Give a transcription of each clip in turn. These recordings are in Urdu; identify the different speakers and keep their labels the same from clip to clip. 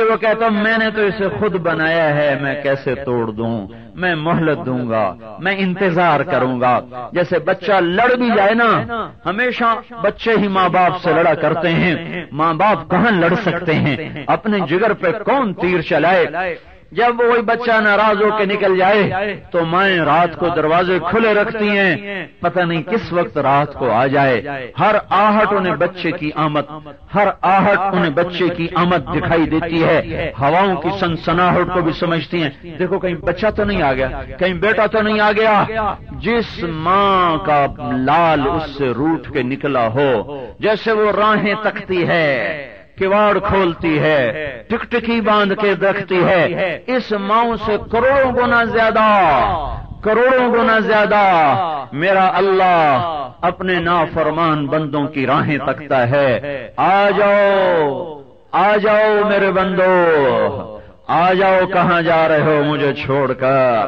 Speaker 1: وہ کہتا ہوں میں نے تو اسے خود بنایا ہے، میں کیسے توڑ دوں، میں مہلت دوں گا، میں انتظار کروں گا۔ جیسے بچہ لڑ بھی جائے نا، ہمیشہ بچے ہی ماں باپ سے لڑا کرتے ہیں، ماں باپ کہاں لڑ سکتے ہیں، اپنے جگر پہ کون تیر چلائے۔ جب وہی بچہ ناراض ہو کے نکل جائے تو مائیں رات کو دروازے کھلے رکھتی ہیں، پتہ نہیں کس وقت رات کو آ جائے۔ ہر آہٹ انہیں بچے کی آمد، ہر آہٹ انہیں بچے کی آمد دکھائی دیتی ہے۔ ہواؤں کی سنسناہٹ کو بھی سمجھتی ہیں، دیکھو کہیں بچہ تو نہیں آ گیا، کہیں بیٹا تو نہیں آ گیا۔ جس ماں کا لال اس سے روٹ کے نکلا ہو، جیسے وہ راہیں تکتی ہے، کواڑ کھولتی ہے، ٹکٹکی باندھ کے رکھتی ہے، اس ماں سے کروڑوں گنا زیادہ، کروڑوں گنا زیادہ میرا اللہ اپنے نافرمان بندوں کی راہیں تکتا ہے۔ آ جاؤ، آ جاؤ میرے بندو، آ جاؤ، کہاں جا رہے ہو مجھے چھوڑ کر؟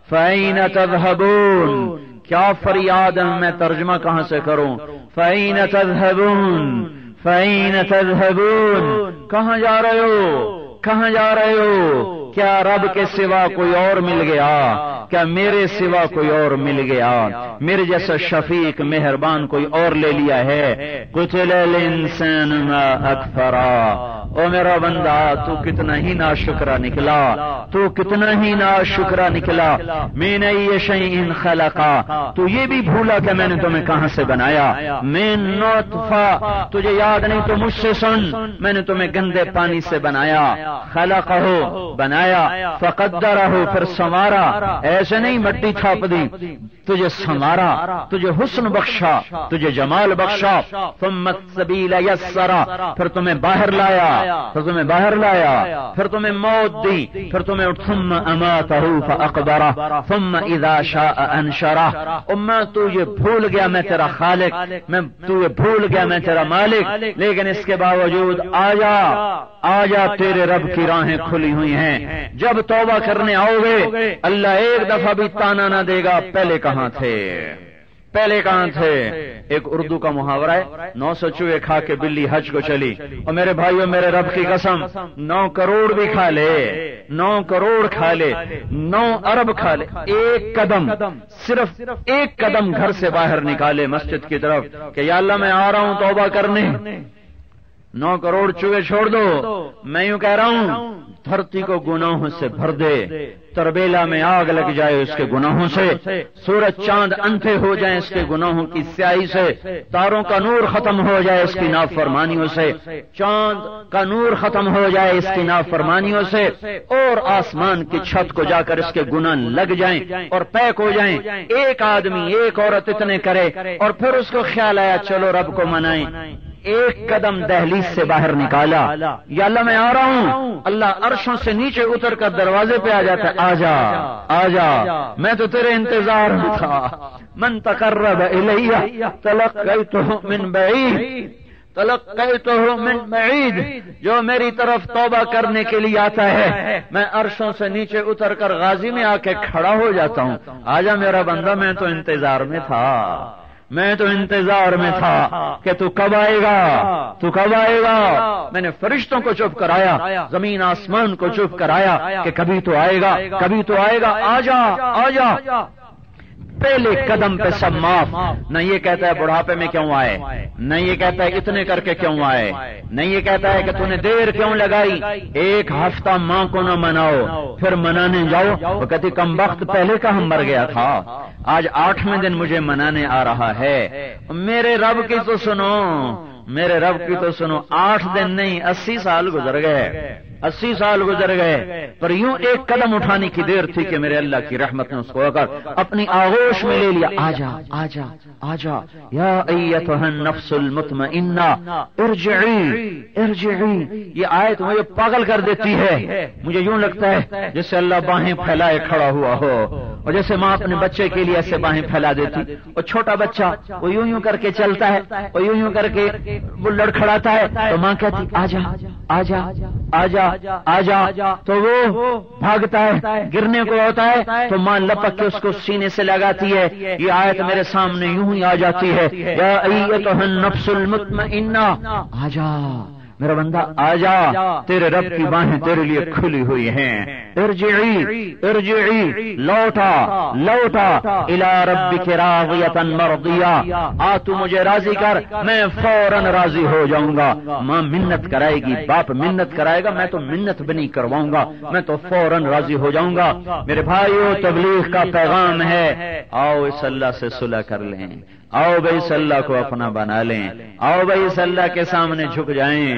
Speaker 1: فَأَيْنَ تَذْهَبُونَ، کیا فریاد میں ترجمہ کہاں سے کروں؟ فَأَيْنَ تَذْهَبُونَ، فَأَيْنَ تَذْهَبُونَ، کہاں جا رہے ہو، کہاں جا رہے ہو؟ کیا رب کے سوا کوئی اور مل گیا؟ کیا میرے سوا کوئی اور مل گیا؟ میرے جیسا شفیق مہربان کوئی اور لے لیا ہے؟ قُتِلَ الْإِنسَانُ مَا أَكْفَرَهُ، او میرا بندہ تو کتنا ہی ناشکرا نکلا، تو کتنا ہی ناشکرا نکلا۔ مِنْ أَيِّ شَيْءٍ خَلَقَهُ، تو یہ بھی بھولا کہ میں نے تمہیں کہاں سے بنایا؟ مِنْ نُطْفَةٍ، تجھے یاد نہیں تو مجھ سے سن، میں نے تمہیں گندے پانی سے بنایا۔ خَلَقَهُ، بنایا۔ فَقَدَّرَهُ، پھر سنوارا، ایسے نہیں مٹی چھاپ دی، تجھے سنوارا، تجھے حسن بخشا، تجھے جمال بخشا۔ ثُمَّ السَّبِيلَ يَسَّرَهُ، پھر تمہیں باہر لایا، پھر تمہیں باہر لایا، پھر تمہیں موت دی، پھر تمہیں ثُمَّ أَمَاتَهُ فَأَقْبَرَهُ ثُمَّ إِذَا شَاءَ أَنشَرَهُ۔ امّا تو یہ بھول گیا میں تیرا خالق، تو یہ بھول گیا میں تیرا مالک، لیکن اس کے باوجود آجا، آجا، تیرے رب کی راہیں کھلی ہوئی ہیں۔ جب توبہ کرنے آؤ گے اللہ ایک دفعہ بھی تانا نہ دے گا پہلے کہاں تھے، پہلے کہاں تھے۔ ایک اردو کا محاورہ ہے، 900 چوہے کھا کے بلی حج کو چلی، اور میرے بھائیوں میرے رب کی قسم 9 کروڑ بھی کھا لے، 9 کروڑ کھا لے، 9 ارب کھا لے، ایک قدم، صرف ایک قدم گھر سے باہر نکالے مسجد کی طرف کہ یا اللہ میں آ رہا ہوں توبہ کرنے، 9 کروڑ چوہے چھوڑ دو۔ میں یوں کہہ رہا ہوں دھرتی کو گناہوں سے بھر دے، تربیلا میں آگ لگ جائے اس کے گناہوں سے، سورج چاند اندھے ہو جائیں اس کے گناہوں کی سیاہی سے، تاروں کا نور ختم ہو جائے اس کی نافرمانیوں سے، چاند کا نور ختم ہو جائے اس کی نافرمانیوں سے، اور آسمان کی چھت کو جا کر اس کے گناہ لگ جائیں اور پیک ہو جائیں۔ ایک آدمی ایک عورت اتنے کرے اور پھر اس کو خیال آیا چلو رب کو منائیں، ایک قدم دہلیز سے باہر نکالا، یا اللہ میں آ رہا ہوں، اللہ عرشوں سے نیچے اتر کر دروازے پہ آ جاتا ہے، آجا آجا، میں تو تیرے انتظار میں تھا۔ من تقرب الی تلقیتہ من بعید، تلقیتہ من بعید، جو میری طرف توبہ کرنے کے لیے آتا ہے میں عرشوں سے نیچے اتر کر غازی میں آ کے کھڑا ہو جاتا ہوں۔ آجا میرا بندہ، میں تو انتظار میں تھا، میں تو انتظار میں تھا کہ تو کب آئے گا، تو کب آئے گا۔ میں نے فرشتوں کو چپ کرایا، زمین آسمان کو چپ کرایا کہ کبھی تو آئے گا، کبھی تو آئے گا، آجا آجا۔ پہلے قدم پہ سب معاف، نہ یہ کہتا ہے بڑھاپے میں کیوں آئے، نہ یہ کہتا ہے اتنے کر کے کیوں آئے، نہ یہ کہتا ہے کہ تو نے دیر کیوں لگائی۔ ایک ہفتہ ماں کو نہ مناؤ پھر منانے جاؤ، وہ کہتی کم وقت پہلے کا ہم مر گیا تھا، آج 8ویں دن مجھے منانے آ رہا ہے۔ میرے رب کی تو سنو، میرے رب کی تو سنو، 8 دن نہیں 80 سال گزر گئے، 80 سال گزر گئے، پر یوں ایک قدم اٹھانے کی دیر تھی کہ میرے اللہ کی رحمت نے اس کو اگر اپنی آغوش میں لے لیا۔ آجا آجا آجا یا ایتھا النفس المطمئنہ ارجعی ارجعی۔ یہ آیت مجھے پاگل کر دیتی ہے، مجھے یوں لگتا ہے جیسے اللہ باہیں پھیلائے کھڑا ہوا ہو، اور جیسے ماں اپنے بچے کے لیے ایسے باہیں پھیلا دیتی، اور چھوٹا بچہ وہ یوں یوں کر کے چلتا ہے، وہ یوں یوں کر کے وہ لڑکھڑاتا ہے، تو ماں کہتی آجا آجا آجا آجا، تو وہ بھاگتا ہے، گرنے کو ہوتا ہے تو ماں لپک کے اس کو سینے سے لگاتی ہے۔ یہ آیت میرے سامنے یوں ہی آ جاتی ہے، یا ایتھا النفس المطمئنہ، آجا میرا بندہ آ جا، تیرے رب کی باہیں تیرے لیے کھلی ہوئی ہیں، ارجعی ارجعی، لوٹا لوٹا، الی ربک راضیۃ مرضیہ، آ تو مجھے راضی کر، میں فوراً راضی ہو جاؤں گا۔ ماں منت کرائے گی، باپ منت کرائے گا، میں تو منت بھی نہیں کرواؤں گا، میں تو فوراً راضی ہو جاؤں گا۔ میرے بھائیو، تبلیغ کا پیغام ہے، آؤ اس اللہ سے صلح کر لیں، آؤ بھائی اس اللہ کو اپنا بنا لیں، آؤ بھائی اس اللہ کے سامنے جھک جائیں۔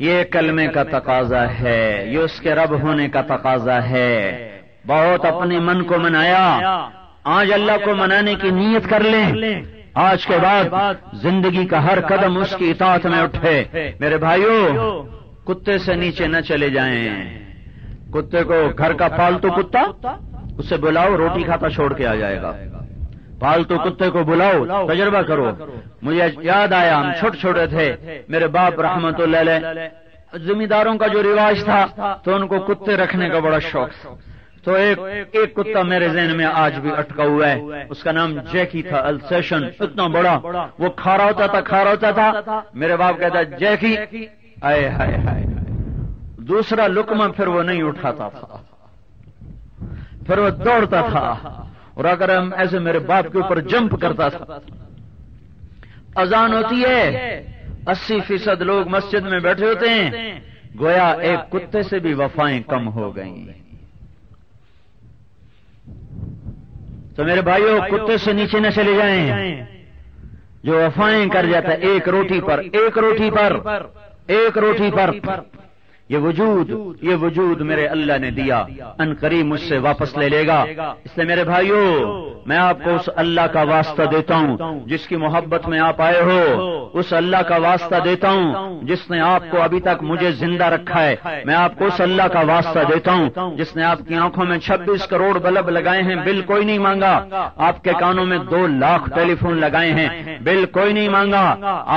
Speaker 1: یہ کلمے کا تقاضا ہے، یہ اس کے رب ہونے کا تقاضا ہے۔ بہت اپنے من کو منایا، آج اللہ کو منانے کی نیت کر لیں۔ آج کے بعد زندگی کا ہر قدم اس کی اطاعت میں اٹھے۔ میرے بھائیو، کتے سے نیچے نہ چلے جائیں۔ کتے کو، گھر کا پالتو کتا، اسے بلاؤ، روٹی کھاتا چھوڑ کے آ جائے گا۔ پالتو کتے کو بلاؤ، تجربہ کرو۔ مجھے یاد آیا، ہم چھوٹے چھوٹے تھے، میرے باپ رحمت اللہ علیہ، زمینداروں کا جو رواج تھا تو ان کو کتے رکھنے کا بڑا شوق تھا۔ تو ایک کتا میرے ذہن میں آج بھی اٹکا ہوا ہے، اس کا نام جیکی تھا، السیشن، اتنا بڑا، وہ کھارا ہوتا تھا۔ میرے باپ کہتا جیکی، آئے ہائے ہائے، دوسرا لقمہ پھر وہ نہیں اٹھاتا تھا، پھر وہ دوڑتا تھا، اور اگر ہم ایسے میرے باپ کے اوپر جمپ کرتا تھا۔ اذان ہوتی ہے، 80% لوگ مسجد میں بیٹھے ہوتے ہیں، گویا ایک کتے سے بھی وفائیں کم ہو گئیں۔ تو میرے بھائیوں، کتے سے نیچے نہ چلے جائیں، جو وفائیں کر جاتا ہے ایک روٹی پر، ایک روٹی پر، ایک روٹی پر۔ یہ وجود میرے اللہ نے دیا، ان قریب مجھ سے واپس لے لے گا۔ اس لیے میرے بھائیوں، میں آپ کو اس اللہ کا واسطہ دیتا ہوں جس کی محبت میں آپ آئے ہو، اس اللہ کا واسطہ دیتا ہوں جس نے آپ کو ابھی تک مجھے زندہ رکھا ہے۔ میں آپ کو اس اللہ کا واسطہ دیتا ہوں جس نے آپ کی آنکھوں میں 26 کروڑ بلب لگائے ہیں، بل کوئی نہیں مانگا۔ آپ کے کانوں میں 2 لاکھ ٹیلی فون لگائے ہیں، بل کوئی نہیں مانگا۔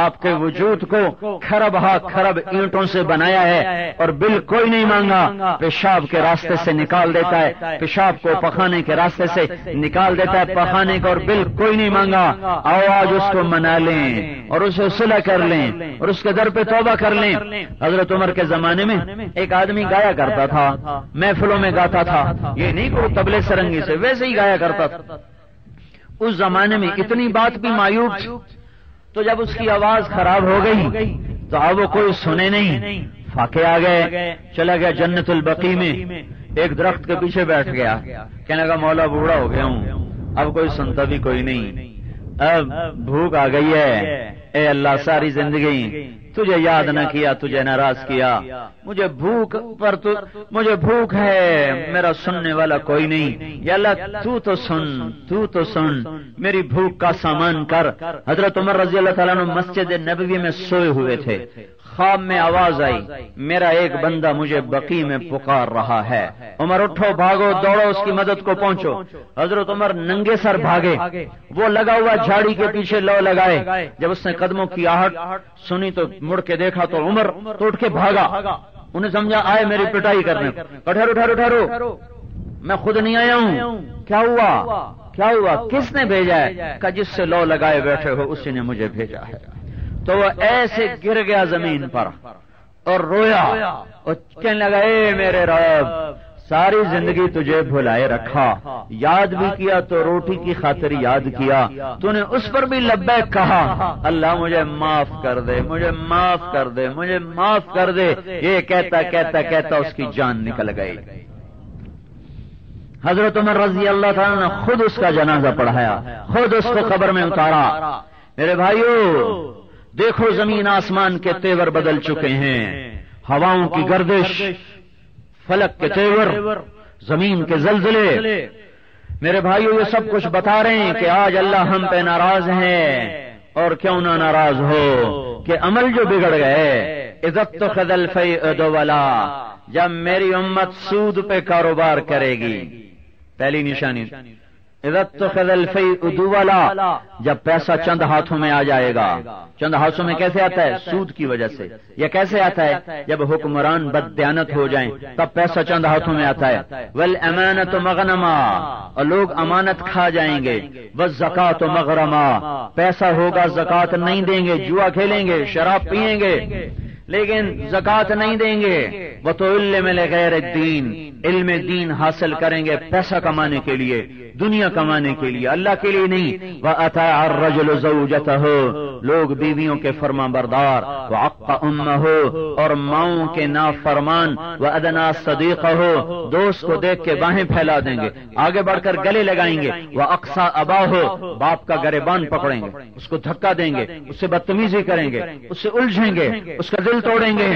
Speaker 1: آپ کے وجود کو کھرب ہا کھرب اینٹوں سے بنایا ہے اور بل کوئی نہیں مانگا۔ پیشاب کے راستے سے نکال دیتا ہے، پیشاب کو پخانے کے راستے سے نکال دیتا ہے پخانے کو، اور بل کوئی نہیں مانگا۔ آؤ آج اس کو منا لیں اور اسے صلح کر لیں اور اس کے در پہ توبہ کر لیں۔ حضرت عمر کے زمانے میں ایک آدمی گایا کرتا تھا، محفلوں میں گاتا تھا، یہ نہیں کوئی تبلے سرنگی سے، ویسے ہی گایا کرتا تھا۔ اس زمانے میں اتنی بات بھی معیوب تھی، تو جب اس کی آواز خراب ہو گئی تو اب وہ کوئی سنے نہیں، فاقے آ گئے، چلا گیا جنت البقیع میں، ایک درخت کے پیچھے بیٹھ گیا، کہنے لگا مولا بوڑھا ہو گیا ہوں، اب کوئی سنتا بھی کوئی نہیں، اب بھوک آ گئی ہے، اے اللہ ساری زندگی تجھے یاد نہ کیا، تجھے ناراض کیا، مجھے بھوک ہے، میرا سننے والا کوئی نہیں، یا اللہ تو تو سن، میری بھوک کا سامان کر۔ حضرت عمر رضی اللہ تعالیٰ عنہ مسجد نبوی میں سوئے ہوئے تھے، خواب میں آواز آئی، میرا ایک بندہ مجھے بقیع میں پکار رہا ہے، عمر اٹھو، بھاگو، دوڑو، اس کی مدد کو پہنچو۔ حضرت عمر ننگے سر بھاگے، وہ لگا ہوا جھاڑی کے پیچھے لو لگائے، جب اس نے قدموں کی آہٹ سنی تو مڑ کے دیکھا تو عمر تو اٹھ کے بھاگا، انہیں سمجھا آئے میری پٹائی کرنے، ٹھہرو، میں خود نہیں آیا ہوں، کیا ہوا، کس نے بھیجا ہے؟ کہ جس سے لو لگائے بیٹھے ہو اسی نے مجھے بھیجا ہے۔ تو وہ ایسے گر گیا زمین پر اور رویا اور کہنے لگا، اے میرے رب، ساری زندگی تجھے بھلائے رکھا، یاد بھی کیا تو روٹی کی خاطر یاد کیا، تو نے اس پر بھی لبیک کہا، اللہ مجھے معاف کر دے، مجھے معاف کر دے، مجھے معاف کر دے۔ یہ کہتا اس کی جان نکل گئی۔ حضرت عمر رضی اللہ تعالیٰ نے خود اس کا جنازہ پڑھایا، خود اس کو قبر میں اتارا۔ میرے بھائیو، دیکھو زمین آسمان کے تیور بدل چکے ہیں، ہواؤں کی گردش، فلک کے تیور، زمین کے زلزلے۔ میرے بھائیو، یہ سب کچھ بتا رہے ہیں کہ آج اللہ ہم پہ ناراض ہے، اور کیوں نہ ناراض ہو کہ عمل جو بگڑ گئے۔ اذا اتخذ الفیء دولا، جب میری امت سود پہ کاروبار کرے گی، پہلی نشانی اذا اتخذ الفیء دولا، جب پیسہ چند ہاتھوں میں آ جائے گا. چند ہاتھوں میں کیسے آتا ہے؟ سود کی وجہ سے. یہ کیسے آتا ہے؟ جب حکمران بددیانت ہو جائیں تب پیسہ چند ہاتھوں میں آتا ہے. والامانۃ مغنما، اور لوگ امانت کھا جائیں گے. والزکاۃ مغرما، پیسہ ہوگا زکات نہیں دیں گے، جوا کھیلیں گے، شراب پیئیں گے لیکن زکات نہیں دیں گے. وتعلم لغیر الدین، علم دین حاصل کریں گے پیسہ کمانے کے لیے، دنیا کمانے کے لیے، اللہ کے لیے نہیں. وَأَطَاعَ الرَّجُلُ زَوْجَتَهُ، لوگ بیویوں کے فرما بردار. وَعَقَّ أُمَّهُ، اور ماؤں کے نافرمان. وَأَدْنَىٰ صَدِيقَهُ، دوست کو دیکھ کے باہیں پھیلا دیں گے، آگے بڑھ کر گلے لگائیں گے. وَأَقْصَىٰ أَبَاهُ، باپ کا گریبان پکڑیں گے، اس کو دھکا دیں گے، اس سے بدتمیزی کریں گے، اس سے الجھیں گے، اس کا دل توڑیں گے.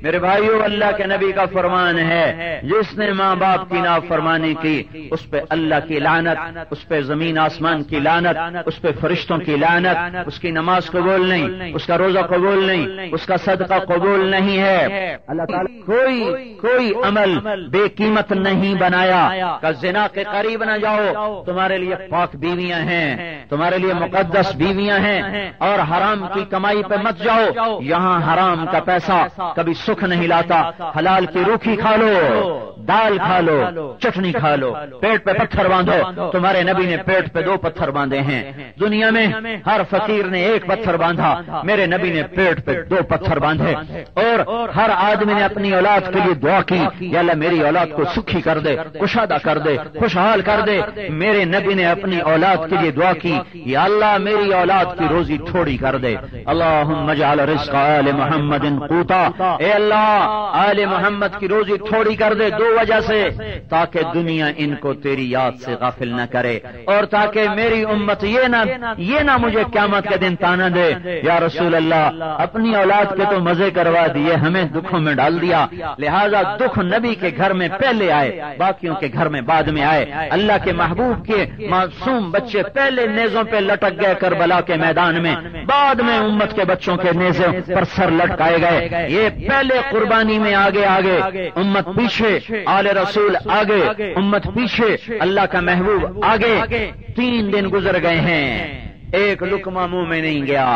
Speaker 1: میرے بھائیو، اللہ کے نبی کا فرمان ہے جس نے ماں باپ کی نافرمانی کی اس پہ اللہ کی لعنت، اس پہ زمین آسمان کی لعنت، اس پہ فرشتوں کی لعنت. اس کی نماز قبول نہیں، اس کا روزہ قبول نہیں، اس کا صدقہ قبول نہیں ہے. اللہ تعالیٰ کوئی عمل بے قیمت نہیں بنایا کہ زنا کے قریب نہ جاؤ. تمہارے لیے پاک بیویاں ہیں، تمہارے لیے مقدس بیویاں ہیں، اور حرام کی کمائی پہ مت جاؤ. یہاں حرام کا پیسہ کبھی سکھ نہیں لاتا. حلال کی روکھی کھا لو، دال کھا لو، چٹنی کھا لو، پیٹ پہ پتھر باندھو. تمہارے نبی نے پیٹ پہ 2 پتھر باندھے ہیں. دنیا میں ہر فقیر نے 1 پتھر باندھا، میرے نبی نے پیٹ پہ 2 پتھر باندھے. اور ہر آدمی نے اپنی اولاد کے لیے دعا کی، یا اللہ میری اولاد کو سکھی کر دے، کشادہ کر دے، خوشحال کر دے. میرے نبی نے اپنی اولاد کے لیے دعا کی، یا اللہ میری اولاد کی روزی تھوڑی کر دے. اللہم اجعل رزق آل محمد قوتا، اے اللہ آل محمد کی روزی تھوڑی کر دے 2 وجہ سے، تاکہ دنیا ان کو تیری یاد سے غافل نہ کرے، اور تاکہ میری امت یہ نہ مجھے قیامت کے دن تانا دے یا رسول اللہ اپنی اولاد کے تو مزے کروا دیے، ہمیں دکھوں میں ڈال دیا. لہذا دکھ نبی کے گھر میں پہلے آئے، باقیوں کے گھر میں بعد میں آئے. اللہ کے محبوب کے معصوم بچے پہلے نیزوں پہ لٹک گئے کربلا کے میدان میں، بعد میں امت کے بچوں کے نیزوں پر سر لٹکائے گئے. یہ پہلے قربانی میں آگے امت پیچھے، آل رسول آگے، امت پیچھے، اللہ کا محبوب آگے. 3 دن گزر گئے ہیں، ایک لقمہ منہ میں نہیں گیا.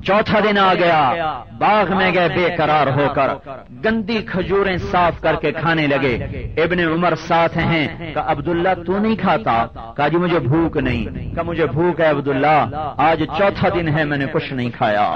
Speaker 1: 4تھا دن آ گیا، باغ میں گئے بے قرار ہو کر، گندی کھجوریں صاف کر کے کھانے لگے. ابن عمر ساتھ ہیں. کہ عبداللہ تو نہیں کھاتا؟ کہا جی مجھے بھوک نہیں. کہ مجھے بھوک ہے عبداللہ، آج 4تھا دن ہے میں نے کچھ نہیں کھایا.